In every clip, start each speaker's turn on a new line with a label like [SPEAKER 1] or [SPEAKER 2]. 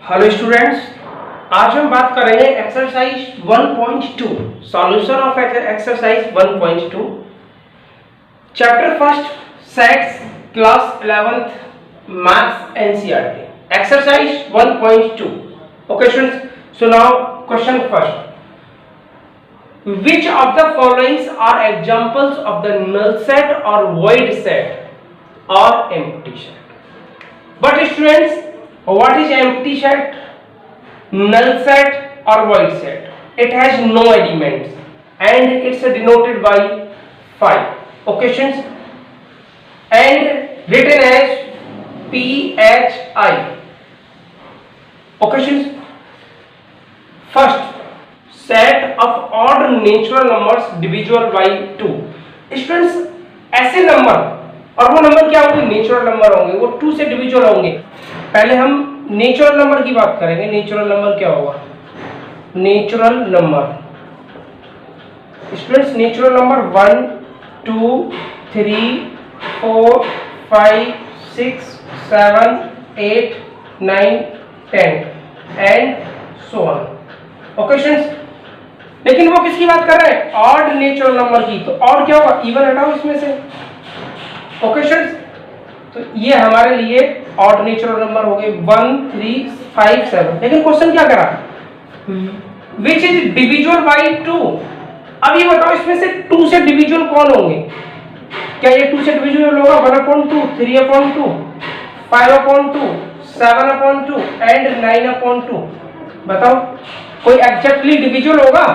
[SPEAKER 1] Hello students, आज हम बात करेंगे exercise 1.2 solution of exercise 1.2 chapter first sets class 11th maths NCERT exercise 1.2 okay students. So now question first, which of the followings are examples of the null set or void set or empty set? But students, what is empty set, null set or void set? It has no elements and it's denoted by phi. Okay students, and written as phi. Okay students, first set of odd natural numbers divisible by 2. Students, ऐसे number, और वो number क्या होंगे? Natural number होंगे, वो 2 से divisible होंगे। पहले हम नेचुरल नंबर की बात करेंगे। नेचुरल नंबर क्या होगा? Natural number students, natural number 1 2 3 4 5 6 7 8 9 10 and so on. Okay students, लेकिन वो किसकी बात कर रहे हैं? ऑड नेचुरल नंबर की। तो ऑड क्या होगा? इवन हटाओ इसमें से। ओके स्टूडेंट्स, तो ये हमारे लिए ऑड नेचुरल नंबर हो गए 1 3 5 7। लेकिन क्वेश्चन क्या करा? Which is divisible by 2। अब ये बताओ, इसमें से 2 से डिविजिबल कौन होंगे? क्या ये 2 से डिविजिबल होगा? 1/2 3/2 5/2 7/2 एंड 9/2। बताओ, कोई एग्जैक्टली डिविजिबल होगा?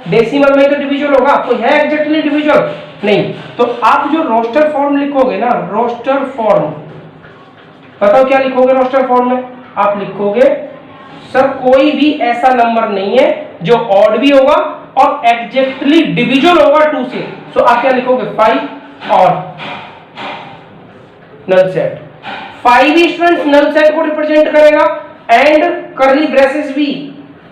[SPEAKER 1] डेसिमल में तो डिविजिबल होगा, कोई है एग्जैक्टली डिविजिबल? नहीं। तो आप जो रोस्टर फॉर्म लिखोगे ना, रोस्टर फॉर्म, बताओ क्या लिखोगे रोस्टर फॉर्म में? आप लिखोगे सर कोई भी ऐसा नंबर नहीं है जो ऑड भी होगा और एग्जैक्टली डिविजिबल होगा 2 से। सो आप क्या लिखोगे? 5 और नल सेट। 5 भी स्टूडेंट्स नल सेट को रिप्रेजेंट करेगा एंड कर्ली ब्रेसेस भी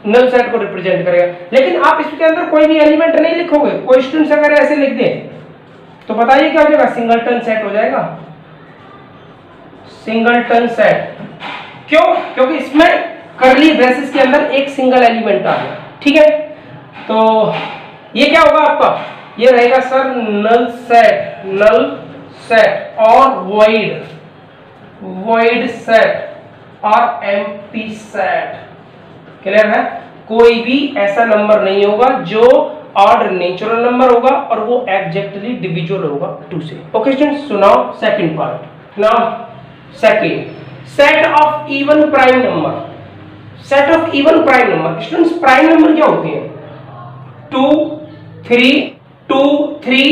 [SPEAKER 1] नल सेट को रिप्रेजेंट करेगा। लेकिन आप इसके अंदर कोई भी एलिमेंट नहीं लिखोगे। कोई स्टूडेंट्स अगर ऐसे लिख दे तो बताइए क्या हो जाएगा? सिंगलटन सेट हो जाएगा। सिंगलटन सेट क्यों? क्योंकि इसमें कर्ली ब्रेसेस के अंदर एक सिंगल एलिमेंट आ गया। ठीक है, तो ये क्या होगा आपका? ये रहेगा सर नल सेट और वॉइड सेट और एम्प्टी सेट। क्लियर है? कोई भी ऐसा नंबर नहीं होगा जो ऑड नेचुरल नंबर होगा और वो एग्जैक्टली डिविजिबल होगा 2 से। Okay students, so now second part. Now second, set of even prime number. Set of even prime number students, prime number क्या होते हैं? 2 3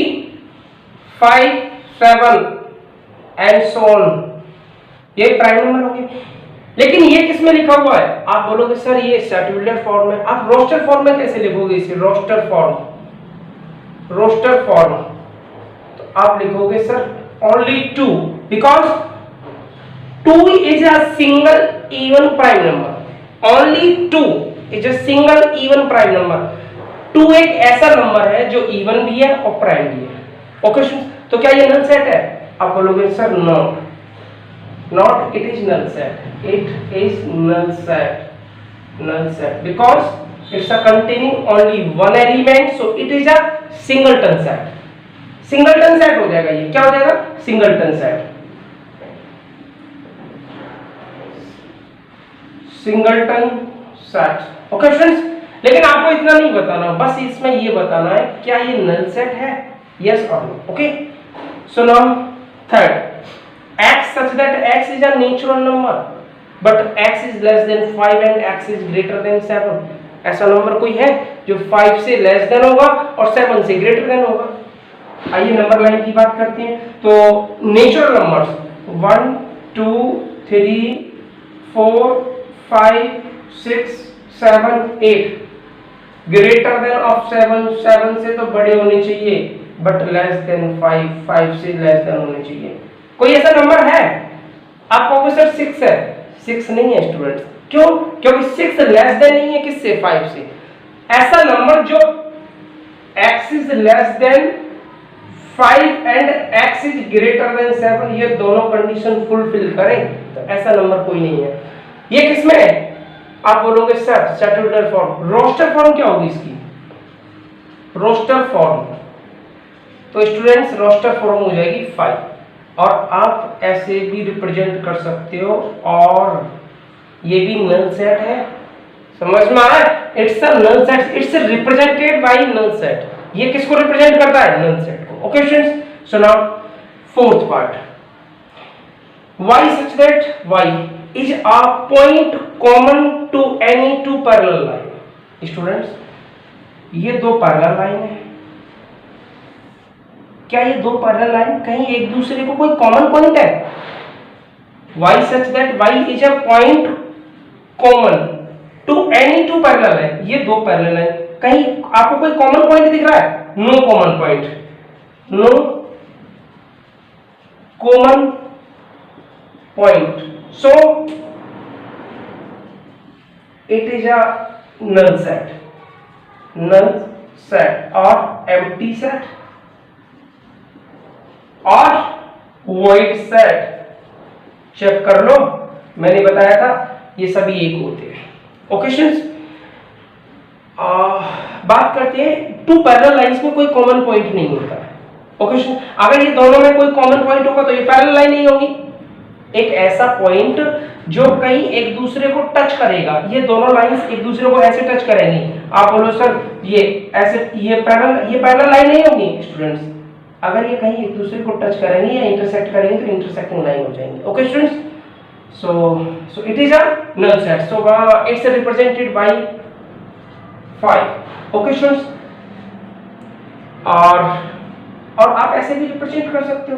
[SPEAKER 1] 5 7 एंड सो ऑन, ये प्राइम नंबर होंगे। लेकिन ये किसमें लिखा हुआ है? आप बोलोगे सर ये सेटुलर फॉर्म है। आप रोस्टर फॉर्म में कैसे लिखोगे इसे? रोस्टर फॉर्म तो आप लिखोगे sir only 2 because 2 is a single even prime number. Only 2 is a single even prime number. 2 एक ऐसा नंबर है जो इवन भी है और प्राइम भी है। ओके, तो क्या ये नल सेट है? आप बोलोगे sir no, not it is null set, it is null set because it's a containing only one element, so it is a singleton set हो जाएगा। ये क्या हो जाएगा? singleton set okay friends. लेकिन आपको इतना नहीं बताना, बस इसमें ये बताना है क्या ये नल सेट है, यस और no. Okay, so now third, x such that x is a natural number but x is less than 5 and x is greater than 7। ऐसा नंबर कोई है जो 5 से लेस देन होगा और 7 से ग्रेटर देन होगा? आइए नंबर लाइन की बात करते हैं। तो natural numbers 1 2 3 4 5 6 7 8 greater than of 7 से तो बड़े होने चाहिए बट लेस देन 5 से लेस देन होने चाहिए। कोई ऐसा नंबर है? आप कहोगे सर 6 है। 6 नहीं है स्टूडेंट्स। क्यों? क्योंकि 6 लेस देन नहीं है किससे? 5 से। ऐसा नंबर जो x is less than 5 and x is greater than 7, ये दोनों कंडीशन फुलफिल करें तो ऐसा नंबर कोई नहीं है। ये किसमें है? आप बोलोगे sir set builder form, roster form क्या होगी इसकी? रोस्टर फॉर्म, तो स्टूडेंट्स रोस्टर फॉर्म हो जाएगी 5, और आप ऐसे भी रिप्रेजेंट कर सकते हो, और ये भी नल सेट है, समझ में आ रहा है? It's a null set, it's represented by null set. ये किसको रिप्रेजेंट करता है? नल सेट को। Okay students, so now fourth part, y such that y is a point common to any two parallel line। Students ये दो parallel line है, क्या ये दो पैरेलल लाइन कहीं एक दूसरे को कोई कॉमन पॉइंट है? y such that y is a point common to any two parallel line, ये दो पैरेलल लाइन, कहीं आपको कोई कॉमन पॉइंट दिख रहा है? No common point, no common point, so it is a null set, null set or empty set और void set। Check कर लो, मैंने बताया था ये सभी एक होते हैं। ओके स्टूडेंट्स, बात करते हैं टू पैरेलल लाइंस में कोई कॉमन पॉइंट नहीं होता है। ओके स्टूडेंट्स, अगर ये दोनों में कोई कॉमन पॉइंट होगा तो ये पैरेलल लाइन नहीं होगी। एक ऐसा पॉइंट जो कहीं एक दूसरे को टच करेगा, ये दोनों लाइंस एक दूसरे को ऐसे टच करेंगी, आप बोलो सर ये ऐसे, ये पैरेलल लाइन नहीं होगी। स्टूडेंट्स अगर ये कहीं एक दूसरे को टच करेंगे या इंटरसेक्ट करेंगे तो इंटरसेक्टिंग लाइन हो जाएंगी। Okay students, so it is a null set, so it's represented by 5। Okay students, और आप ऐसे भी रिप्रेजेंट कर सकते हो,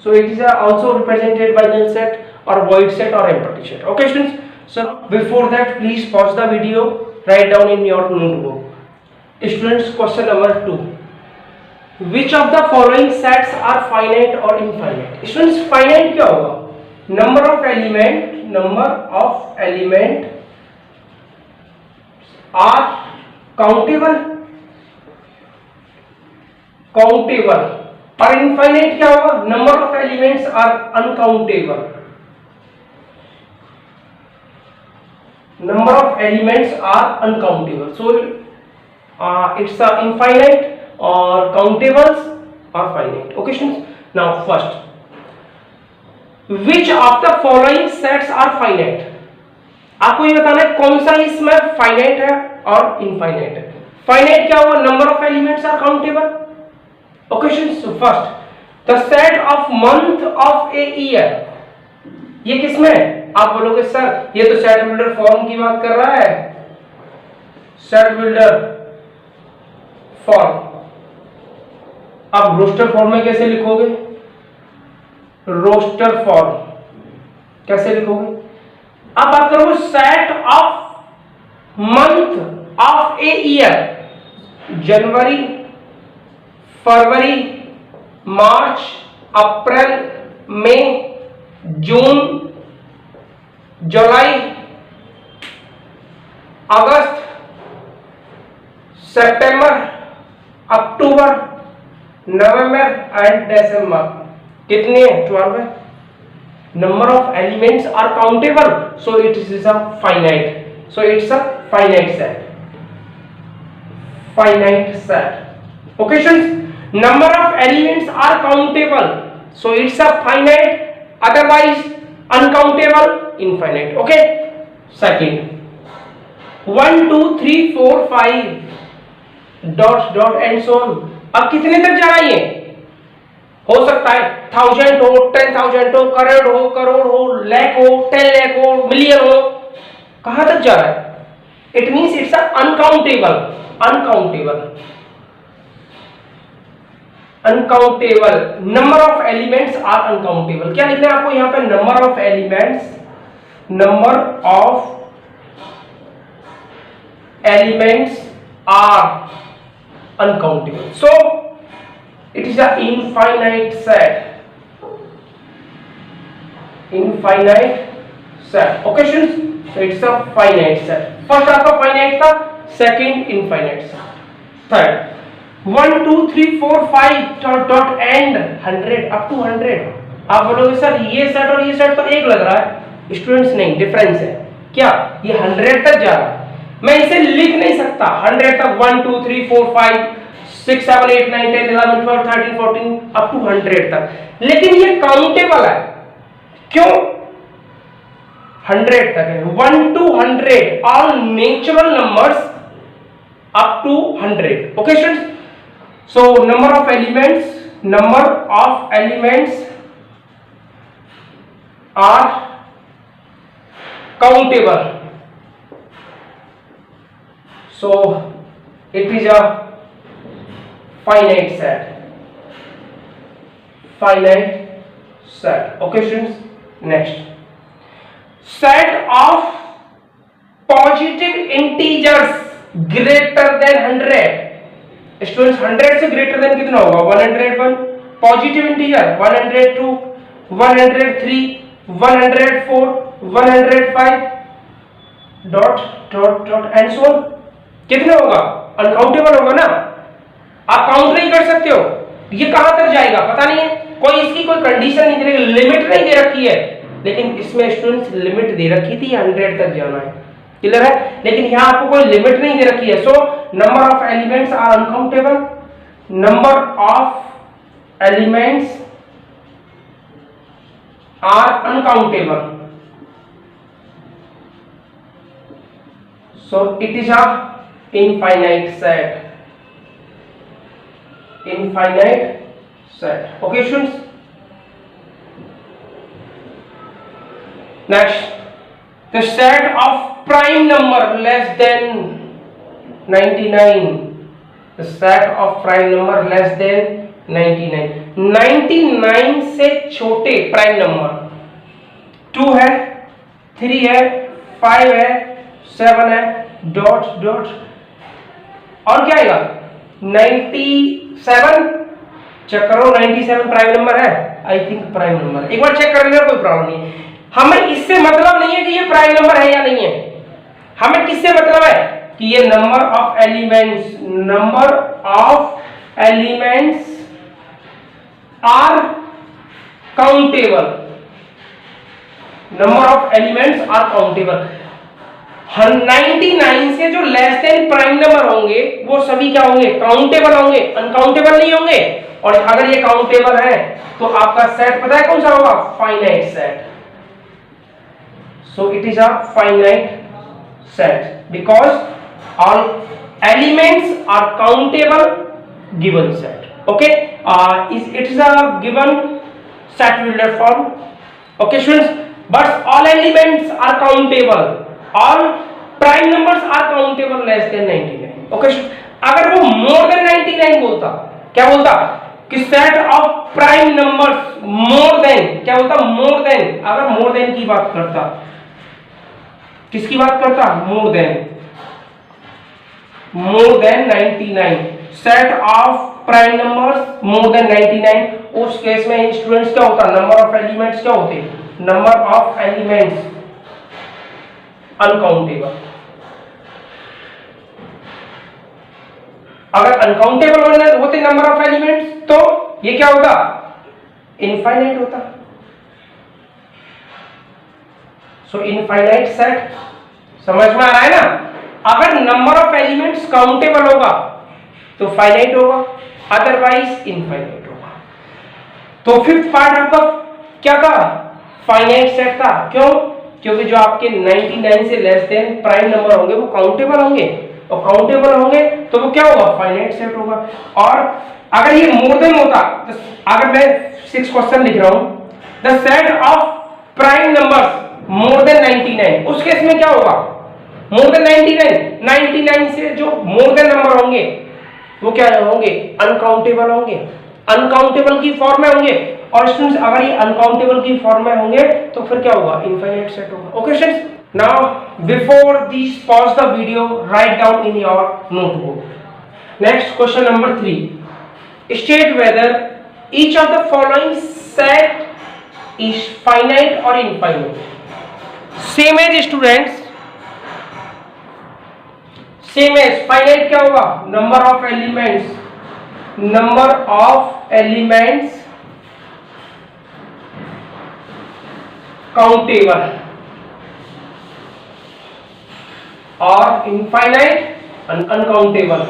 [SPEAKER 1] so it is also represented by null set or void set or empty set। okay students, so before that please pause the video, write down in your notebook। students question number 2, which of the following sets are finite or infinite? students finite क्या होगा? number of element are countable और infinite क्या होगा? Number of elements are uncountable, number of elements are uncountable, so it's infinite और countables are finite. Okay students, now first, which of the following sets are finite? आपको ये बताना है कौन सा इसमें फाइनाइट है और इनफाइनाइट है। फाइनाइट क्या होगा? Number of elements are countable. Okay, so first, the set of month of a year, ये किसमें है? आप बोलोगे सर ये तो सेट बिल्डर फॉर्म की बात कर रहा है, सेट बिल्डर फॉर्म। अब रोस्टर फॉर्म में कैसे लिखोगे? रोस्टर फॉर्म कैसे लिखोगे? अब बात करोगे set of month of a year, January, February, March, April, May, June, July, August, September, October, November and December. कितने हैं? 12 है। Number of elements are countable, so it is a finite, so it's a finite set, finite set. Okay students, number of elements are countable, so it's a finite, otherwise uncountable, infinite। okay, second, 1 2 3 4 5 dot dot and so on। अब कितने तक जा रहा है? ये हो सकता है 1000 हो, 10,000 हो, करोड़ हो, लाख हो, 10 लाख हो, मिलियन हो, कहां तक जा रहा है? It means it's uncountable, uncountable, number of elements are uncountable. क्या लिखना है आपको यहां पे? Number of elements, number of elements are uncountable, so it is a infinite set, infinite set. Okay students, so it's a finite set. First आपका finite था, second infinite set. Third, 1 2 3 4 5 dot and 100 up to 100। आप बोलोगे sir ये set और ये set तो एक लग रहा है। स्टूडेंट्स नहीं, डिफरेंस है। क्या? ये 100 तक जा रहा है, मैं इसे लिख नहीं सकता 100 तक 1 2 3 4 5 6 7 8 9 10 11 12 13 14 अप टू 100 तक, लेकिन ये काउंटेबल है। क्यों? 100 तक है, 1 to 100 all natural numbers up to 100। Okay students, so number of elements are countable, so it is a finite set. Okay students, next, set of positive integers greater than 100। Students 100 से greater than कितना होगा? 101 positive integer, 102 103 104 105 dot dot dot and so on. कितने होगा? Uncountable होगा ना, आप count नहीं कर सकते हो। ये कहां तक जाएगा पता नहीं है, कोई इसकी कोई कंडीशन नहीं दे रखी, लिमिट नहीं दे रखी है, लेकिन इसमें स्टूडेंट्स लिमिट दे रखी थी 100 तक जाना है, क्लियर है, लेकिन यहां आपको कोई लिमिट नहीं दे रखी है। So number of elements are uncountable, number of elements are uncountable, so it is a infinite set। Okay students, next, the set of prime number less than 99, the set of prime number less than 99 से छोटे prime number 2 है, 3 है, 5 है, 7 है, dot dot, और क्या आएगा? 97। Check करो 97 प्राइम नंबर है, आई थिंक प्राइम नंबर, एक बार चेक कर लेना, कोई प्रॉब्लम नहीं है। हमें इससे मतलब नहीं है कि ये प्राइम नंबर है या नहीं है, हमें किससे मतलब है कि ये number of elements are countable, number of elements are countable. 99 से जो लेस देन प्राइम नंबर होंगे वो सभी क्या होंगे? काउंटेबल होंगे, अनकाउंटेबल नहीं होंगे। और अगर ये काउंटेबल है तो आपका सेट पता है कौन सा होगा? Finite set. So it is a finite set because all elements are countable given set. Okay, it is a given set Wheeler form. Okay students, but all elements are countable, all prime numbers are countable less than 99. Okay, अगर वो more than 99 बोलता, क्या बोलता? कि set of prime numbers more than, क्या बोलता? more than, अगर more than की बात करता, किसकी बात करता? more than 99, set of prime numbers more than 99, उस केस में स्टूडेंट्स क्या होता? नंबर ऑफ एलिमेंट्स क्या होते? Number of elements uncountable. अगर अनकाउंटेबल होते नंबर ऑफ एलिमेंट्स तो ये क्या होता? इनफाइनाइट होता। सो इनफाइनाइट सेट समझ में आ रहा है ना? अगर नंबर ऑफ एलिमेंट्स काउंटेबल होगा तो फाइनाइट होगा, अदरवाइज इनफाइनाइट होगा। तो फिफ्थ पार्ट आपका क्या था? फाइनाइट सेट था। क्यों? क्योंकि जो आपके 99 से लेस देन प्राइम नंबर होंगे वो काउंटेबल होंगे, और काउंटेबल होंगे तो वो क्या होगा? फाइनाइट सेट होगा। और अगर ये मोर देन होता, तो अगर मैं 6 क्वेश्चन लिख रहा हूं, the set of prime numbers more than 99, उस केस में क्या होगा? मोर देन 99 से जो मोर देन नंबर होंगे वो क्या होंगे? अनकाउंटेबल होंगे, अनकाउंटेबल की फॉर्म में होंगे। और स्टूडेंट्स अगर ये अनकाउंटेबल की फॉर्म में होंगे तो फिर क्या होगा? इनफाइनाइट सेट होगा। Okay students, now before this pause the video, write down in your notebook. Next question number 3, state whether each of the following set is finite और infinite. Same as students, same as finite क्या होगा? Number of elements countable, और infinite uncountable.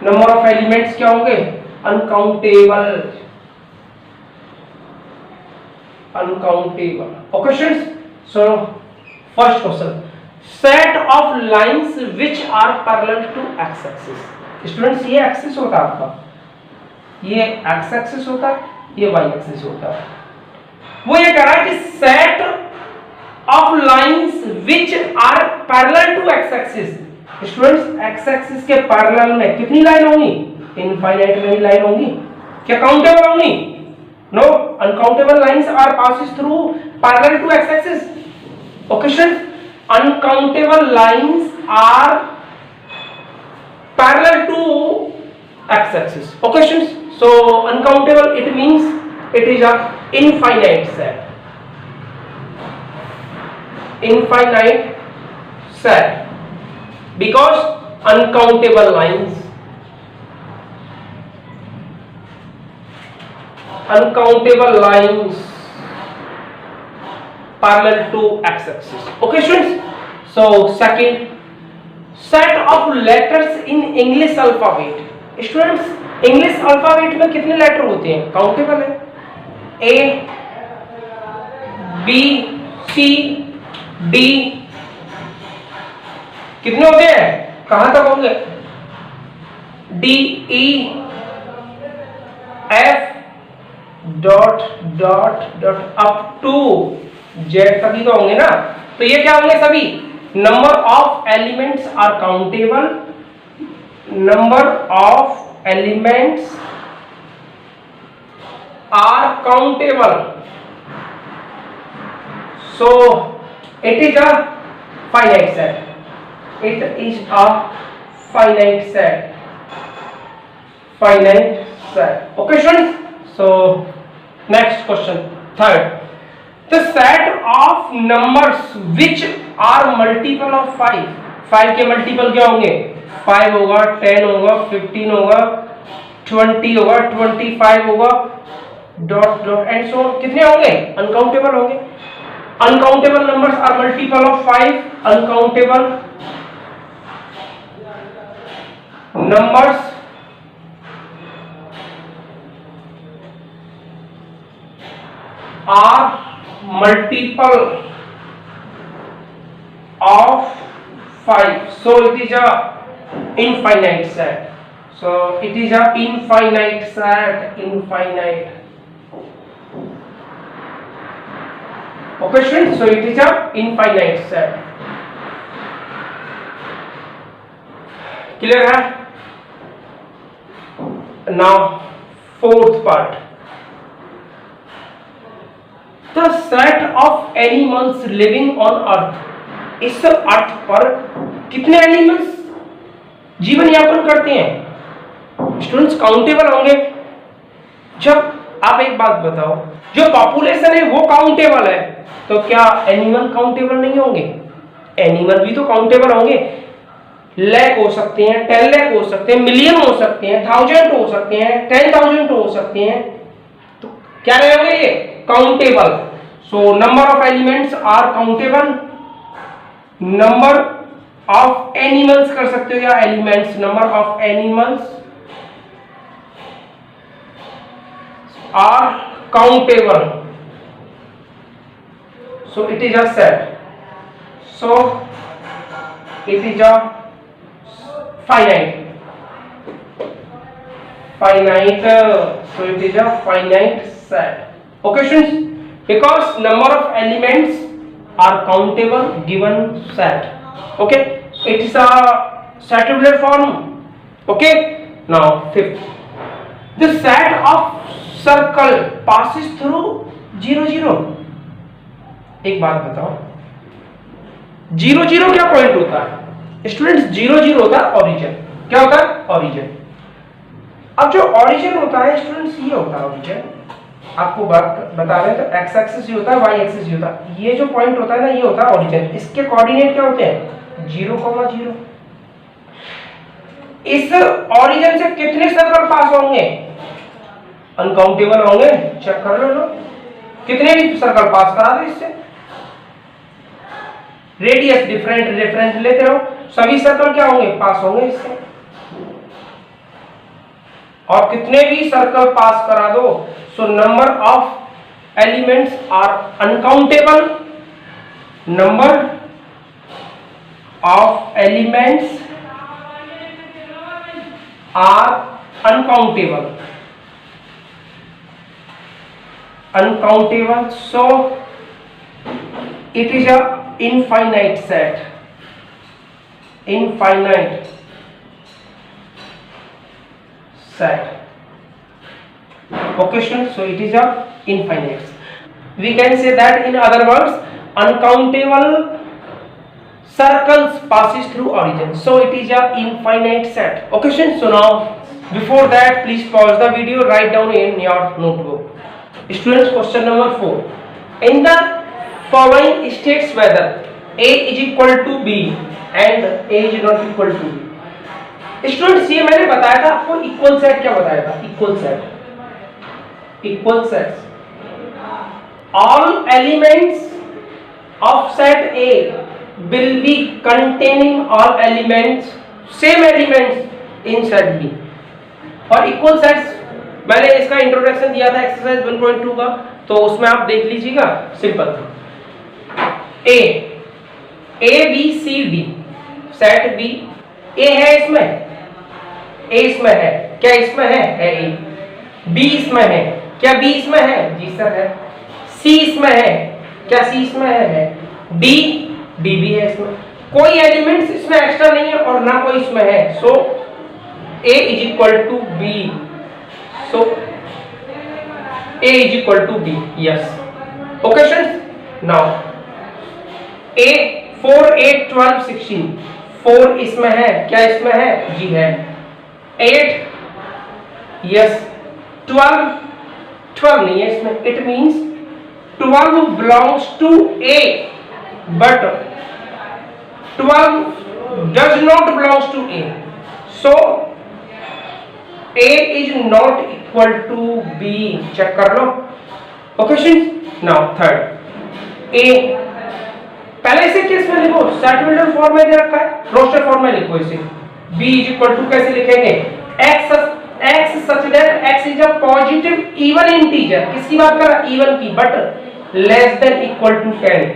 [SPEAKER 1] Number of elements क्या होंगे? Uncountable, uncountable. Okay students, so first question, set of lines which are parallel to x axis. Students ये axis होता है आपका, ये एक्स एक्सिस होता है, ये वाई एक्सिस होता है। वो ये कह रहा है कि set of lines which are parallel to x axis. Students x axis के पैरेलल में कितनी लाइन होंगी? इनफाइनाइट मेनी लाइन होंगी। क्या काउंटेबल होंगी? No, uncountable lines are passes through parallel to x axis. Okay students, uncountable lines are parallel to x-axis. Okay students, so uncountable it means it is a infinite set, infinite set, because uncountable lines, uncountable lines parallel to x-axis. Okay students, so second, set of letters in English alphabet. Students, English alphabet में कितने letter होते हैं? Countable है, A, B, C, D, कितने होते हैं? कहां तक होंगे? D, E, F, dot dot dot up to z तक ही तो होंगे ना। तो ये क्या होंगे? सभी number of elements are countable, number of elements are countable, so it is a finite set, it is a finite set, finite set. Okay students, so next question, third, the set of numbers which are multiple of 5. 5 के multiple क्या होंगे? 5 होगा, 10 होगा, 15 होगा, 20 होगा, 25 होगा, dot dot and so कितने होंगे? अनकाउंटेबल होंगे। Uncountable numbers are multiple of 5, uncountable numbers are multiple of 5, so it is a infinite set, so it is a infinite set, infinite. Okay students, so it is a infinite set. Clear है? Now fourth part, the set of animals living on earth. इस अर्थ पर कितने animals जीवन यापन करते हैं? Students countable होंगे। जब आप एक बात बताओ, जो पॉपुलेशन है वो काउंटेबल है, तो क्या एनिमल काउंटेबल नहीं होंगे? एनिमल भी तो काउंटेबल होंगे। लैख हो सकते हैं, 10 लाख हो सकते हैं, मिलियन हो सकते हैं, 1000 हो सकते हैं, 10,000 हो सकते हैं, तो क्या रहेंगे ये? Countable. So number of elements are countable, number of animals कर सकते हो या elements, number of animals are countable, so it is a set, so it is a finite, finite, so it is a finite set. Okay students, because number of elements are countable given set. Okay, it is a tabular form. Okay, now fifth, the set of circle passes through 0 0. एक बात बताओ, 0 0 क्या point होता है? Students 0 0 होता है origin. क्या होता है? ओरिजिन। अब जो ओरिजिन होता है स्टूडेंट्स, ये होता है ओरिजिन। आपको बात बता रहे हैं, तो एक्स एक्सिस ये होता है, वाई एक्सिस ये होता है, ये जो पॉइंट होता है ना, ये होता है ओरिजिन। इसके कोऑर्डिनेट क्या होते हैं? 0, 0। इस ओरिजिन से कितने सर्कल पास होंगे? अनकाउंटेबल होंगे। चेक कर लो, कितने भी सर्कल पास करा दो इससे। रेडियस डिफरेंट डिफरेंट लेते रहो, सभी सर्कल क्या होंगे, पास होंगे इससे। और कितने भी सर्कल पास करा दो, so number of elements are uncountable, number of elements are uncountable, uncountable, so it is a infinite set, infinite set. Okay students, so it is a infinite, we can say that in other words uncountable circles passes through origin, so it is a infinite set. Okay students, so now before that please pause the video, write down in your notebook. Students, question number 4. In the following states whether A is equal to B and A is not equal to B. Students, ये मैंने बताया था आपको, equal set क्या बताया था, equal set, equal sets, all elements of set A will be containing all elements, same elements in set B. और equal sets मैंने इसका इंट्रोडक्शन दिया था एक्सरसाइज 1.2 का, तो उसमें आप देख लीजिएगा, सिंपल था। A B C D set B, A है इसमें, ए इसमें है, क्या इसमें है ए, बी इसमें है, क्या बी इसमें है, जी सर है, सी इसमें है, क्या सी इसमें है, डी भी है इसमें, कोई एलिमेंट्स इसमें एक्स्ट्रा नहीं है और ना कोई इसमें है, so A is equal to B, so A is equal to B, yes. Okay students, now A 4 8 12 16, 4 इसमें है, क्या इसमें है, जी है, 8 yes, 12 नहीं है इसमें, it means 12 belongs to A but 12 does not belongs to A, so A is not equal to B, check कर लो। Okay students, now third A, पहले इसे किस में लिखो, सेट फॉर्म में दे रखा है, रोस्टर फॉर्म में लिखो इसे, B is equal to कैसे लिखेंगे, x such that x is a positive even integer, किसकी बात कर रहा है, even की, but less than equal to 10,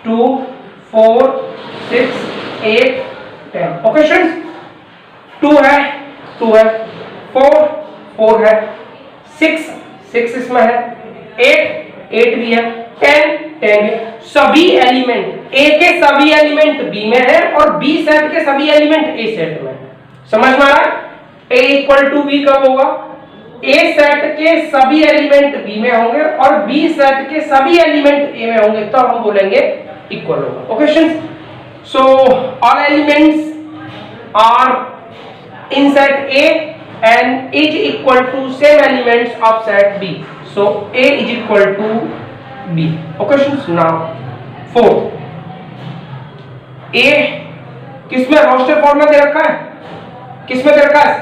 [SPEAKER 1] 2 4 6 8 10। Okay students, 2 है 4 है, 6 इसमें है, 8 भी है, 10 है, सभी एलिमेंट A के सभी एलिमेंट B में है और B सेट के सभी एलिमेंट A सेट में है, समझ में आ रहा है, A इक्वल टू B कब होगा, A सेट के सभी एलिमेंट B में होंगे और B सेट के सभी एलिमेंट A में होंगे, तो हम बोलेंगे इक्वल होगा। Okay students, so all elements are in set A and is equal to same elements of set B, so A is equal to B. Okay students, now 4 A किसमें roster form में दे रखा है, किसमें दे रखा है,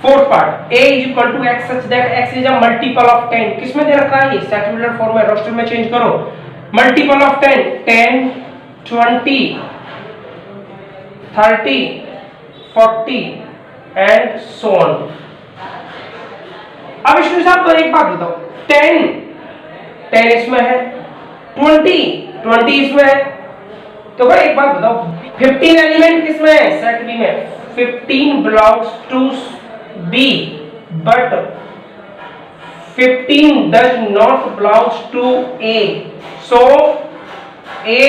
[SPEAKER 1] fourth part, A is equal to x such that x is a multiple of 10, किसमें दे रखा है, सेट फॉर्म में, रोस्टर में चेंज करो, multiple of 10 20 30 40 and so on. अब इसमें साहब एक बात बताओ, 10 इसमें है, 20 इसमें है, तो भाई एक बात बताओ, 15 एलिमेंट किसमें है, सेट बी में, 15 belongs to B but 15 does not belongs to A, so A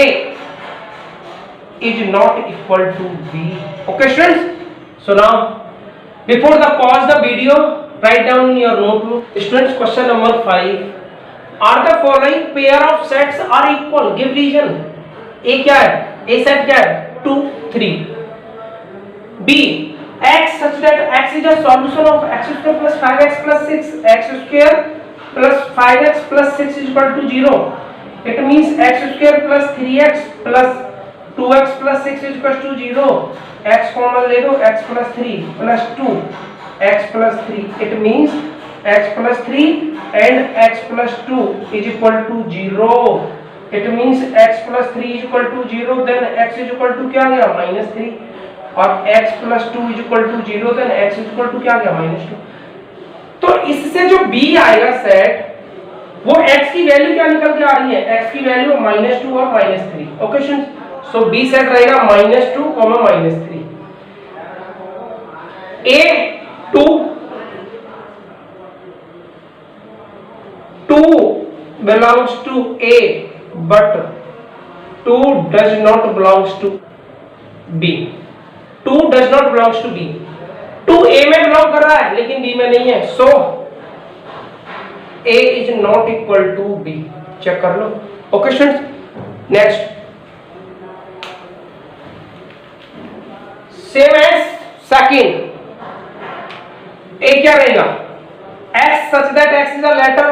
[SPEAKER 1] is not equal to B. Okay students, so now before the pause the video, write down in your notebook. Students, question number 5, are the following pair of sets are equal, give reason। A क्या है, A set क्या है, 2 3, B x such that x is a solution of x square plus 5x plus 6, x square plus 5x plus 6 is equal to 0, it means x square plus 3x plus 2x plus 6 is equal to 0, x common ले दो, x plus 3 plus 2 x plus 3, it means x plus 3 and x plus 2 is equal to 0। It means x plus 3 is equal to 0, then x is equal to क्या आ गया -3, और x plus 2 is equal to 0, then x is equal to क्या आ गया -2। तो इससे जो b आएगा सेट, वो x की वैल्यू क्या निकल के आ रही है, x की वैल्यू -2 और -3। ओके स्टूडेंट्स, सो b सेट रहेगा -2, -3। a 2 belongs to a but 2 does not belongs to b, 2 does not belongs to b, 2 a में बिलोंग कर रहा है लेकिन b में नहीं है, so a is not equal to b। Check कर लो। Okay students, next same as second, a क्या रहेगा, x such that x is a letter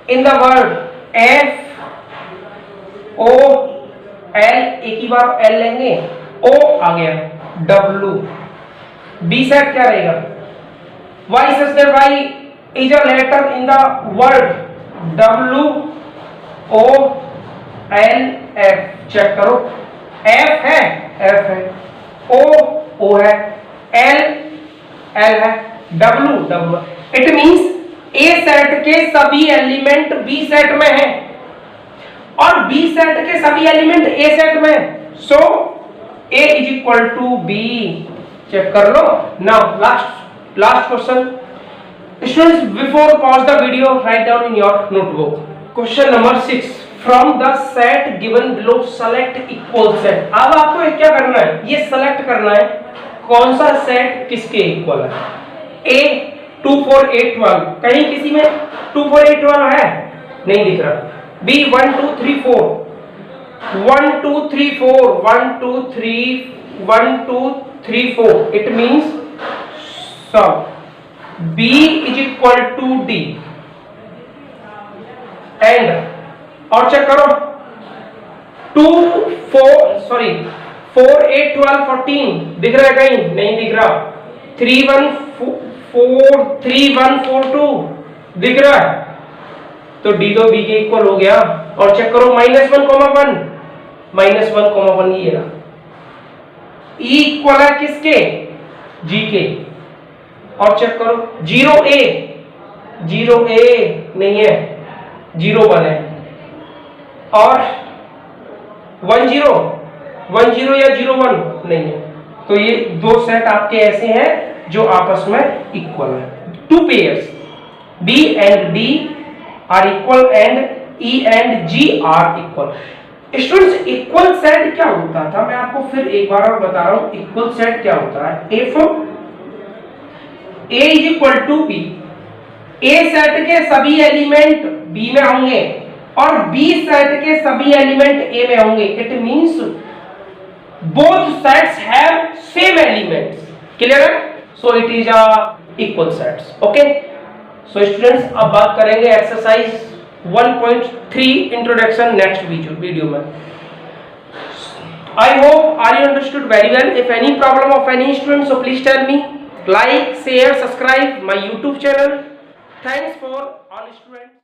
[SPEAKER 1] in the word f o l, एक ही बार l लेंगे, o आ गया, w। b सेट क्या रहेगा, y such that y is a letter in the word w o l f। Check करो, f है, f है, o है, l है, w। It means a set के सभी एलिमेंट b सेट में है और b सेट के सभी एलिमेंट a सेट में है, so a is equal to b। Check कर लो। Now last question students, before pause the video write down in your notebook. Question number 6, from the set given below select equal set. अब आपको क्या करना है, ये सेलेक्ट करना है कौन सा सेट किसके इक्वल है। a 2 4 8 12, कहीं किसी में 2 4 8 12 है, नहीं दिख रहा। b 1 2 3 4, 1 2 3 4, 1 2 3 1 2 3 4, it means sum b is equal to d and, और चेक करो 4 8 12 14 दिख रहा है कहीं, नहीं दिख रहा। 3 1 4 2 दिख रहा है, तो d तो b के इक्वल हो गया। और चेक करो -1 -1 ये रहा, e इक्वल है किसके, g के। और चेक करो 0a नहीं है, 0 1 है, और 1 0 या 0 1 नहीं है। तो ये दो सेट आपके ऐसे हैं जो आपस में इक्वल है। 2 pairs b and d are equal and e and g are equal। Students, equal set क्या होता था, मैं आपको फिर एक बार और बता रहा हूं। इक्वल सेट क्या होता है, if a is equal to b, a set के सभी एलिमेंट b में होंगे और b सेट के सभी एलिमेंट a में होंगे, it means both sets have same elements। Clear है? So it is a equal sets. Okay, so students अब बात करेंगे एक्सरसाइज 1.3 इंट्रोडक्शन नेक्स्ट वीडियो में। I hope are you understood very well. If any problem of any student, so please tell me. Like share subscribe my YouTube channel. Thanks for all students.